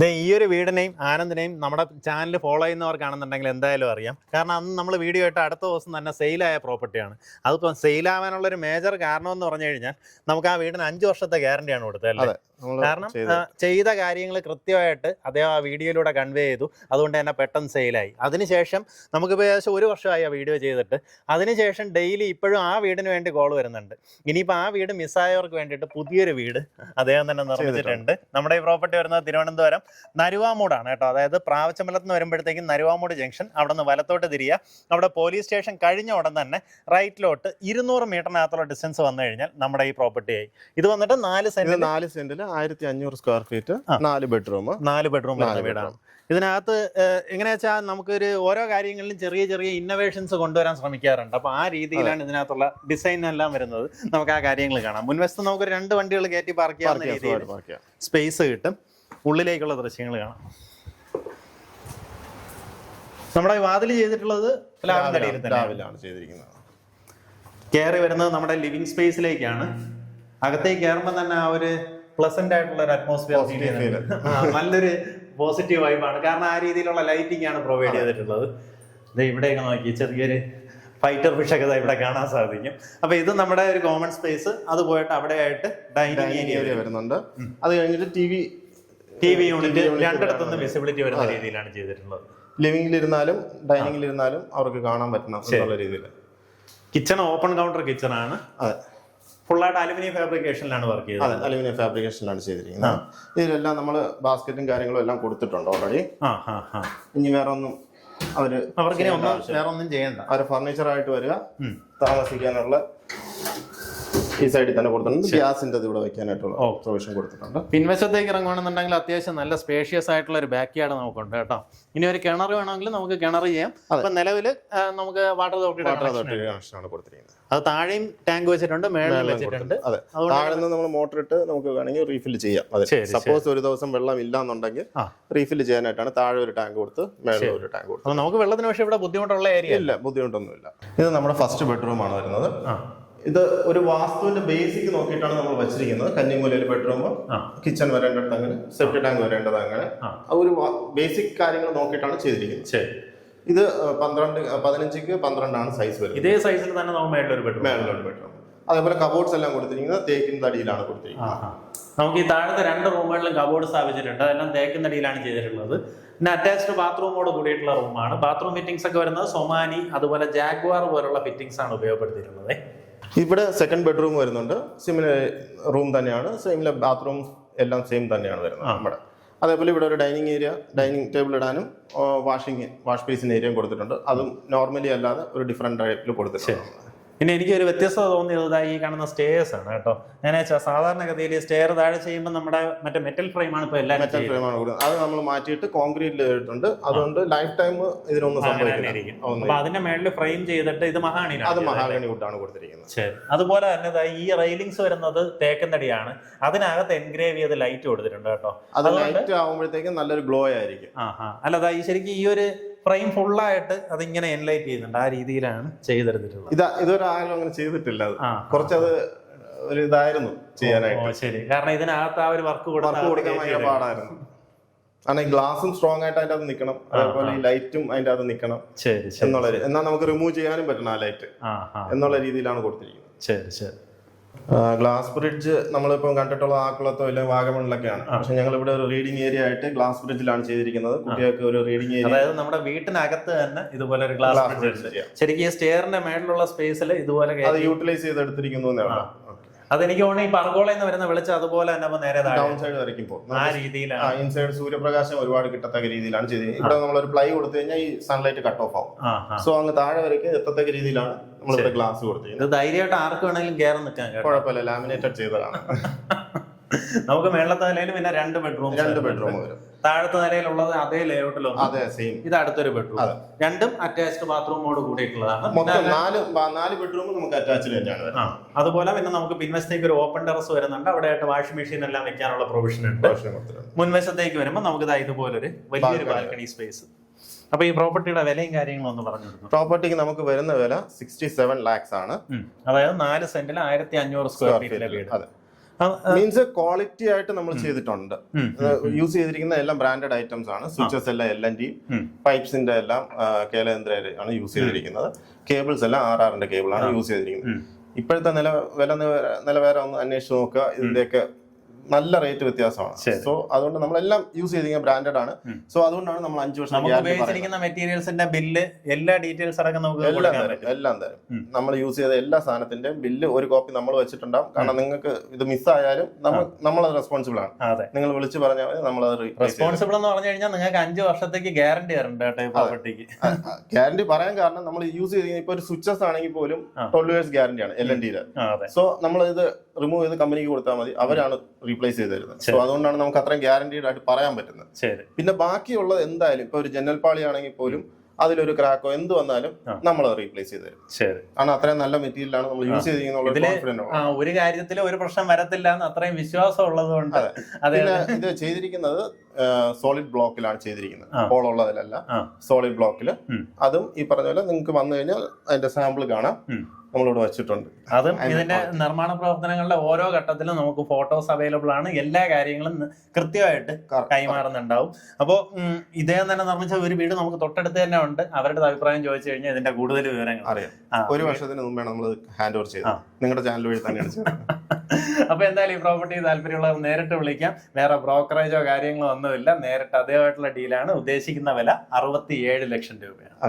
ഈ ഒരു വീടിനെയും ആനന്ദിനെയും നമ്മുടെ ചാനൽ ഫോളോ ചെയ്യുന്നവർക്കാണെന്നുണ്ടെങ്കിൽ എന്തായാലും അറിയാം. കാരണം അന്ന് നമ്മൾ വീഡിയോ ആയിട്ട് അടുത്ത ദിവസം തന്നെ സെയിലായ പ്രോപ്പർട്ടിയാണ്. അതിപ്പോൾ സെയിലാവാനുള്ളൊരു മേജർ കാരണം എന്ന് പറഞ്ഞു കഴിഞ്ഞാൽ നമുക്ക് ആ വീടിന് 5 വർഷത്തെ ഗ്യാരണ്ടിയാണ് കൊടുത്തത് അല്ലേ? കാരണം ചെയ്ത കാര്യങ്ങൾ കൃത്യമായിട്ട് അദ്ദേഹം ആ വീഡിയോയിലൂടെ കൺവേ ചെയ്തു. അതുകൊണ്ട് തന്നെ പെട്ടെന്ന് സെയിലായി. അതിനുശേഷം നമുക്കിപ്പോൾ ഏകദേശം 1 വർഷമായി ആ വീഡിയോ ചെയ്തിട്ട്. അതിനുശേഷം ഡെയിലി ഇപ്പോഴും ആ വീടിന് വേണ്ടി കോൾ വരുന്നുണ്ട്. ഇനിയിപ്പോൾ ആ വീട് മിസ്സായവർക്ക് വേണ്ടിയിട്ട് പുതിയൊരു വീട് അദ്ദേഹം തന്നെ നിർമ്മിച്ചിട്ടുണ്ട്. നമ്മുടെ ഈ പ്രോപ്പർട്ടി വരുന്നത് തിരുവനന്തപുരം നരുവാമൂടാണ് കേട്ടോ. അതായത് പ്രാവച്ചമ്പലത്ത് നിന്ന് വരുമ്പോഴത്തേക്കും നരുവാമൂട് ജംഗ്ഷൻ, അവിടെ നിന്ന് വലത്തോട്ട് തിരിയുക. അവിടെ പോലീസ് സ്റ്റേഷൻ കഴിഞ്ഞ ഉടൻ തന്നെ റൈറ്റിലോട്ട് 200 മീറ്ററിനകത്തുള്ള ഡിസ്റ്റൻസ് വന്നു കഴിഞ്ഞാൽ നമ്മുടെ ഈ പ്രോപ്പർട്ടിയായി. ഇത് വന്നിട്ട് 4 സെന്റിൽ 1500 സ്ക്വയർ ഫീറ്റ്, 4 ബെഡ്റൂം വീടാണ്. ഇതിനകത്ത് എങ്ങനെയാ വെച്ചാൽ നമുക്കൊരു ഓരോ കാര്യങ്ങളിലും ചെറിയ ചെറിയ ഇന്നോവേഷൻസ് കൊണ്ടുവരാൻ ശ്രമിക്കാറുണ്ട്. അപ്പോൾ ആ രീതിയിലാണ് ഇതിനകത്തുള്ള ഡിസൈൻ എല്ലാം വരുന്നത്. നമുക്ക് ആ കാര്യങ്ങൾ കാണാം. മുൻവശത്ത് നമുക്കൊരു 2 വണ്ടികൾ കയറ്റി പാർക്ക് ചെയ്യാവുന്ന രീതിയിൽ സ്പേസ് കിട്ടും. ഉള്ളിലേക്കുള്ള ദൃശ്യങ്ങൾ കാണാം. നമ്മുടെ വാതിൽ ചെയ്തിട്ടുള്ളത് പ്ലാവിലാണ് ചെയ്തിരിക്കുന്നത്. കയറി വരുന്നത് നമ്മുടെ ലിവിംഗ് സ്പേസിലേക്കാണ്. അകത്തേക്ക് കയറുമ്പോൾ തന്നെ ആ ഒരു പ്ലസന്റ് ആയിട്ടുള്ള ഒരു അറ്റ്മോസ്ഫിയർ, നല്ലൊരു പോസിറ്റീവ് വൈബാണ്. കാരണം ആ രീതിയിലുള്ള ലൈറ്റിംഗ് ആണ് പ്രൊവൈഡ് ചെയ്തിട്ടുള്ളത്. ഇവിടെയൊക്കെ നോക്കി ചെറിയൊരു ഫൈറ്റർ ഫിഷ് ഒക്കെ ഇവിടെ കാണാൻ സാധിക്കും. അപ്പൊ ഇത് നമ്മുടെ ഒരു കോമൺ സ്പേസ്. അത് പോയിട്ട് അവിടെ ആയിട്ട് ഡൈനിങ് ഏരിയ വരുന്നുണ്ട്. അത് കഴിഞ്ഞിട്ട് ടി വി യൂണിറ്റ് രണ്ടിടത്തുനിന്ന് വിസിബിലിറ്റി വരുന്ന രീതിയിലാണ് ചെയ്തിട്ടുള്ളത്. ലിവിംഗിലിരുന്നാലും ഡൈനിങ്ങിലിരുന്നാലും അവർക്ക് കാണാൻ പറ്റുന്ന രീതിയിൽ. കിച്ചൺ ഓപ്പൺ കൗണ്ടർ കിച്ചൺ ആണ്. ഫുള്ളായിട്ട് അലുമിനിയം ഫാബ്രിക്കേഷനിലാണ് വർക്ക് ചെയ്തത്. അതെ, അലുമിനിയം ഫാബ്രിക്കേഷനിലാണ് ചെയ്തിരിക്കുന്നത്. ഇതിലെല്ലാം നമ്മൾ ബാസ്ക്കറ്റും കാര്യങ്ങളും എല്ലാം കൊടുത്തിട്ടുണ്ട് ഓൾറെഡി. ഇനി വേറെ ഒന്നും അവർക്ക് വേറെ ഒന്നും ചെയ്യണ്ട. അവര് ഫർണിച്ചറായിട്ട് വരിക, താമസിക്കാനുള്ള ഈ സൈഡിൽ തന്നെ കൊടുത്തിട്ടുണ്ട്. ഗ്യാസിന്റെ ഇവിടെ വെക്കാനായിട്ടുള്ള പ്രൊവിഷൻ കൊടുത്തിട്ടുണ്ട്. പിൻവശത്തേക്ക് ഇറങ്ങുകയാണെന്നുണ്ടെങ്കിൽ അത്യാവശ്യം നല്ല സ്പേഷ്യസ് ആയിട്ടുള്ള ഒരു ബാക്ക് യാർഡ് നമുക്കുണ്ട് കേട്ടോ. ഇനി ഒരു കിണർ വേണമെങ്കിൽ നമുക്ക് കിണർ ചെയ്യാം. അപ്പൊ നിലവിൽ നമുക്ക് വാട്ടർ അതോറിറ്റി കണക്ഷനാണ് കൊടുത്തിരിക്കുന്നത്. അത് താഴെയും ടാങ്ക് വെച്ചിട്ടുണ്ട്, മേളിൽ വെച്ചിട്ടുണ്ട്. അതെ, താഴെ നിന്ന് നമ്മൾ മോട്ടർ ഇട്ട് നമുക്ക് വേണമെങ്കിൽ റീഫിൽ ചെയ്യാം. അതെ, സപ്പോസ് ഒരു ദിവസം വെള്ളം ഇല്ലാന്നുണ്ടെങ്കിൽ റീഫിൽ ചെയ്യാനായിട്ടാണ് താഴെ ഒരു ടാങ്ക് കൊടുത്ത് മേളിൽ ഒരു ടാങ്ക് കൊടുത്ത്. നമുക്ക് വെള്ളത്തിന് പക്ഷേ ഇവിടെ ബുദ്ധിമുട്ടുള്ള ഏരിയ ഇല്ല, ബുദ്ധിമുട്ടൊന്നുമില്ല. ഇത് നമ്മുടെ ഫസ്റ്റ് ബെഡ്റൂം ആണ് വരുന്നത്. ഇത് ഒരു വാസ്തുവിന്റെ ബേസിക് നോക്കിയിട്ടാണ് നമ്മൾ വെച്ചിരിക്കുന്നത്. കന്നിമൂലയിൽ ബെഡ്റൂം, കിച്ചൺ വരേണ്ടത് അങ്ങനെ, സെപ്റ്റി ടാങ്ക് വരേണ്ടത് അങ്ങനെ, ഒരു ബേസിക് കാര്യങ്ങൾ നോക്കിയിട്ടാണ് ചെയ്തിരിക്കുന്നത്. ഇത് 15x12 ആണ് സൈസ് വരുന്നത്. ഇതേ സൈസിൽ തന്നെ മേളിലൊരു ബെഡ്റൂം. അതേപോലെ കബോർഡ്സ് എല്ലാം കൊടുത്തിരിക്കുന്നത് തേക്കിൻ തടിയിലാണ് കൊടുത്തിരിക്കുന്നത്. നമുക്ക് ഈ താഴത്തെ 2 റൂമുകളിലും കബോർഡ് സ്ഥാപിച്ചിട്ടുണ്ട്. അതെല്ലാം തേക്കിൻ തടിയിലാണ് ചെയ്തിട്ടുള്ളത്. പിന്നെ അറ്റാച്ച്ഡ് ബാത്റൂമോട് കൂടിയിട്ടുള്ള റൂമാണ്. ബാത്റൂം ഫിറ്റിംഗ്സ് ഒക്കെ വരുന്നത് സൊമാനി, അതുപോലെ ജാഗ്വാർ പോലുള്ള ഫിറ്റിംഗ്സ് ആണ് ഉപയോഗപ്പെടുത്തിയിട്ടുള്ളത്. ഇവിടെ സെക്കൻഡ് ബെഡ്റൂം വരുന്നുണ്ട്. സിമിലർ റൂം തന്നെയാണ്, സിമിലർ ബാത്റൂം എല്ലാം സെയിം തന്നെയാണ് വരുന്നത് നമ്മുടെ. അതേപോലെ ഇവിടെ ഒരു ഡൈനിങ് ടേബിൾ ഇടാനും വാഷ് ബേസിൻ ഏരിയയും കൊടുത്തിട്ടുണ്ട്. അതും നോർമലി അല്ലാതെ ഒരു ഡിഫറെന്റ് ടൈപ്പിൽ കൊടുത്തിട്ടുണ്ട്. പിന്നെ എനിക്കൊരു വ്യത്യസ്തത തോന്നിയത് ഈ കാണുന്ന സ്റ്റേഴ്സ് ആണ് കേട്ടോ. ഞാൻ സാധാരണഗതിയിൽ സ്റ്റെയർ താഴെ ചെയ്യുമ്പോൾ നമ്മുടെ മറ്റേ മെറ്റൽ ഫ്രെയിമാണ് ഇപ്പോൾ എല്ലാവരും മെറ്റൽ ഫ്രെയിമാണ് കൊടുക്കുന്നത്. അത് നമ്മൾ മാറ്റിയിട്ട് കോൺക്രീറ്റിൽ ഇട്ടിട്ടുണ്ട്. അതുകൊണ്ട് ലൈഫ് ടൈം ഇതിനൊന്നും സംഭവിക്കില്ല. അപ്പൊ അതിന്റെ മേളിൽ ഫ്രെയിം ചെയ്തിട്ട് ഇത് മഹാഗണി, അത് മഹാഗണി വുഡാണ് കൊടുത്തിരിക്കുന്നത്. ശരി. അതുപോലെ തന്നെ ഈ റെയിലിംഗ്സ് വരുന്നത് തേക്കൻ തടിയാണ്. അതിനകത്ത് എൻഗ്രേവ് ചെയ്ത് ലൈറ്റ് കൊടുത്തിട്ടുണ്ട് കേട്ടോ. അത് ലൈറ്റ് ആവുമ്പോഴത്തേക്കും നല്ലൊരു ഗ്ലോ ആയിരിക്കും. അല്ലതാ ഈ ശരിക്കും ഈ ഒരു ഫ്രെയിം ഫുള്ളായിട്ട് അതിങ്ങനെ എൻലൈറ്റ് ചെയ്യുന്നുണ്ട്. ആ രീതിയിലാണ് ചെയ്തെടുത്തിട്ടുള്ളത്. ഇതൊരാളും അങ്ങനെ ചെയ്തിട്ടില്ല. കുറച്ചത് ഒരു ഇതായിരുന്നു ചെയ്യാനായിട്ട്. ശരി, കാരണം ഇതിനകത്ത് ആ ഒരു വർക്ക് കൊടുക്കാൻ ഭയങ്കര പാടായിരുന്നു. കാരണം ഈ ഗ്ലാസും സ്ട്രോങ് ആയിട്ട് അതിന്റെ അത് നിൽക്കണം, അതേപോലെ ഈ ലൈറ്റും അതിന്റെ അത് നിൽക്കണം എന്നുള്ളത്. എന്നാൽ നമുക്ക് റിമൂവ് ചെയ്യാനും പറ്റണം ആ ലൈറ്റ് എന്നുള്ള രീതിയിലാണ് കൊടുത്തിരിക്കുന്നത്. ശരി ശരി. ഗ്ലാസ് ബ്രിഡ്ജ് നമ്മളിപ്പം കണ്ടിട്ടുള്ള ആക്കുളത്തോ അല്ലെങ്കിൽ വാഗമണിലൊക്കെയാണ്. പക്ഷെ ഞങ്ങൾ ഇവിടെ ഒരു റീഡിംഗ് ഏരിയ ആയിട്ട് ഗ്ലാസ് ബ്രിഡ്ജിലാണ് ചെയ്തിരിക്കുന്നത്. കുട്ടികൾക്ക് ഒരു റീഡിംഗ് ഏരിയ, അതായത് നമ്മുടെ വീട്ടിനകത്ത് തന്നെ ഇതുപോലെ ഒരു ഗ്ലാസ് ബ്രിഡ്ജ്. ശരിക്കും ഈ സ്റ്റെയറിന്റെ മേളിലുള്ള സ്പേസിൽ ഇതുപോലെ അത് യൂട്ടിലൈസ് ചെയ്തെടുത്തിരിക്കുന്നു. അതെനിക്ക് തോന്നുന്നു ഈ പർഗോളയിൽ നിന്ന് വരുന്ന വെളിച്ചം അതുപോലെ തന്നെ നേരെ ഡൗൺ സൈഡ് വരയ്ക്കും ആ രീതിയിലാണ്. ഇൻസൈഡ് സൂര്യപ്രകാശം ഒരുപാട് കിട്ടത്തക്ക രീതിയിലാണ് ചെയ്തിരിക്കുന്നത്. ഇവിടെ നമ്മളൊരു പ്ലൈ കൊടുത്തു കഴിഞ്ഞാൽ ഈ സൺലൈറ്റ് കട്ട് ഓഫ് ആവും. സോ അങ്ങ് താഴെ വരയ്ക്ക് എത്തത്തക്ക രീതിയിലാണ് നമ്മളിവിടെ ഗ്ലാസ് കൊടുത്തിരിക്കുന്നത്. ധൈര്യമായിട്ട് ആർക്ക് വേണമെങ്കിലും കയറി നിൽക്കാൻ കുഴപ്പമില്ല, ലാമിനേറ്റഡ് ചെയ്തതാണ്. നമുക്ക് മേളത്തെ നിലയിൽ പിന്നെ 2 ബെഡ്റൂം വരും. താഴത്തെ നിലയിലുള്ളത് അതേ ലേഔട്ടിലൊന്നും. അതെ, സെയിം. ഇത് അടുത്തൊരു ബെഡ്റൂം, രണ്ടും അറ്റാച്ച്ഡ് ബാത്റൂമോട് കൂടിയിട്ടുള്ളതാണ്. മൊത്തം 4 ബെഡ്റൂം നമുക്ക് അറ്റാച്ച്ഡ് തന്നെയാണ്. അതുപോലെ പിന്നെ നമുക്ക് പിൻവശത്തേക്ക് ഒരു ഓപ്പൺ ടെറസ് വരുന്നുണ്ട്. അവിടെ ആയിട്ട് വാഷിംഗ് മെഷീൻ എല്ലാം വെക്കാനുള്ള പ്രൊവിഷൻ ഉണ്ട്. മുൻവശത്തേക്ക് വരുമ്പോൾ നമുക്ക് ഇതുപോലൊരു വലിയൊരു ബാൽക്കണി സ്പേസ്. അപ്പൊ ഈ പ്രോപ്പർട്ടിയുടെ വിലയും കാര്യങ്ങളും ഒന്ന് പറഞ്ഞു. പ്രോപ്പർട്ടിക്ക് നമുക്ക് വരുന്ന വില 67 lakhs ആണ്. അതായത് 4 സെന്റിൽ 1500 സ്ക്വയർ ഫീറ്റിലെ വീട്. മീൻസ് ക്വാളിറ്റി ആയിട്ട് നമ്മൾ ചെയ്തിട്ടുണ്ട്. യൂസ് ചെയ്തിരിക്കുന്ന എല്ലാം ബ്രാൻഡഡ് ഐറ്റംസ് ആണ്. സ്വിച്ചസ് എല്ലാം LNT, പൈപ്സിന്റെ എല്ലാം കേലേന്ദ്ര ആണ് യൂസ് ചെയ്തിരിക്കുന്നത്. കേബിൾസ് എല്ലാം RRന്റെ കേബിൾ ആണ് യൂസ് ചെയ്തിരിക്കുന്നത്. ഇപ്പോഴത്തെ നിലവാരം ഒന്ന് അന്വേഷിച്ച് നോക്കുക. ഇതിന്റെയൊക്കെ നല്ല റേറ്റ് വ്യത്യാസമാണ്. സോ അതുകൊണ്ട് നമ്മളെല്ലാം യൂസ് ചെയ്തിരിക്കുന്ന ബ്രാൻഡഡ് ആണ്. സോ അതുകൊണ്ടാണ് നമ്മൾ 5 വർഷം ഉപയോഗിച്ചിരിക്കുന്ന മെറ്റീരിയൽസിന്റെ ബില്ല് എല്ലാ ഡീറ്റെയിൽസ് അടക്കം നമുക്ക് എല്ലാം തരും. നമ്മൾ യൂസ് ചെയ്ത എല്ലാ സാധനത്തിന്റെയും ബില്ല് ഒരു കോപ്പി നമ്മൾ വെച്ചിട്ടുണ്ടാവും. കാരണം നിങ്ങൾക്ക് ഇത് മിസ്സായാലും നമ്മളത് റെസ്പോൺസിബിൾ ആണ്. നിങ്ങൾ വിളിച്ചു പറഞ്ഞാൽ മതി, നമ്മളത് റെസ്പോൺസിബിൾ എന്ന് പറഞ്ഞു കഴിഞ്ഞാൽ നിങ്ങൾക്ക് 5 വർഷത്തേക്ക് ഗ്യാരണ്ടി തരണ്ട പ്രോപ്പർട്ടിക്ക്. ഗ്യാരണ്ടി പറയാൻ കാരണം നമ്മൾ യൂസ് ചെയ്തിരിക്കുന്ന ഇപ്പൊ ഒരു സ്വിച്ചസ് ആണെങ്കിൽ പോലും 12 years ഗ്യാരണ്ടിയാണ് LNTയില്. സോ നമ്മൾ ഇത് റിമൂവ് ചെയ്ത് കമ്പനിക്ക് കൊടുത്താൽ മതി, അവരാണ് റീപ്ലേസ് ചെയ്ത് തരുന്നത്. സോ അതുകൊണ്ടാണ് നമുക്ക് അത്രയും ഗ്യാരണ്ടീഡ് ആയിട്ട് പറയാൻ പറ്റുന്നത്. പിന്നെ ബാക്കിയുള്ളത് എന്തായാലും ഇപ്പൊ ഒരു ജനൽ പാളി ആണെങ്കിൽ പോലും അതിലൊരു ക്രാക്കോ എന്ത് വന്നാലും നമ്മൾ റീപ്ലേസ് ചെയ്ത് തരും. കാരണം അത്രയും നല്ല മെറ്റീരിയലാണ് നമ്മൾ യൂസ് ചെയ്തിരിക്കുന്ന. ഒരു കാര്യത്തിൽ ഒരു പ്രശ്നം വരത്തില്ല എന്ന് അത്രയും വിശ്വാസം ഉള്ളത് കൊണ്ട്. ഇത് ചെയ്തിരിക്കുന്നത് സോളിഡ് ബ്ലോക്കിലാണ് ചെയ്തിരിക്കുന്നത്, ഹോളുള്ളതിലല്ല, സോളിഡ് ബ്ലോക്കില്. അതും ഈ പറഞ്ഞ പോലെ നിങ്ങൾക്ക് വന്നു കഴിഞ്ഞാൽ അതിന്റെ സാമ്പിൾ കാണാം, നമ്മളിവിടെ വെച്ചിട്ടുണ്ട്. അതും ഇതിന്റെ നിർമ്മാണ പ്രവർത്തനങ്ങളുടെ ഓരോ ഘട്ടത്തിലും നമുക്ക് ഫോട്ടോസ് അവൈലബിൾ ആണ്. എല്ലാ കാര്യങ്ങളും കൃത്യമായിട്ട് കൈമാറുന്നുണ്ടാവും. അപ്പോൾ ഇദ്ദേഹം തന്നെ നിർമ്മിച്ച ഒരു വീട് നമുക്ക് തൊട്ടടുത്ത് തന്നെ ഉണ്ട്. അവരുടെ അഭിപ്രായം ചോദിച്ചു കഴിഞ്ഞാൽ ഇതിന്റെ കൂടുതൽ വിവരങ്ങൾ അറിയാം. ഒരു വർഷത്തിന് മുമ്പാണ് നമ്മൾ ഹാൻഡ് ഓവർ ചെയ്തത്. നിങ്ങളുടെ ചാനൽ വഴി തന്നെയാണ്. അപ്പൊ എന്തായാലും ഈ പ്രോപ്പർട്ടി താല്പര്യമുള്ളവർ നേരിട്ട് വിളിക്കാം. വേറെ ബ്രോക്കറേജോ കാര്യങ്ങളോ ഒന്നുമില്ല. നേരിട്ട് അതേമായിട്ടുള്ള ഡീലാണ്. ഉദ്ദേശിക്കുന്ന വില 67 ലക്ഷം രൂപയാണ്.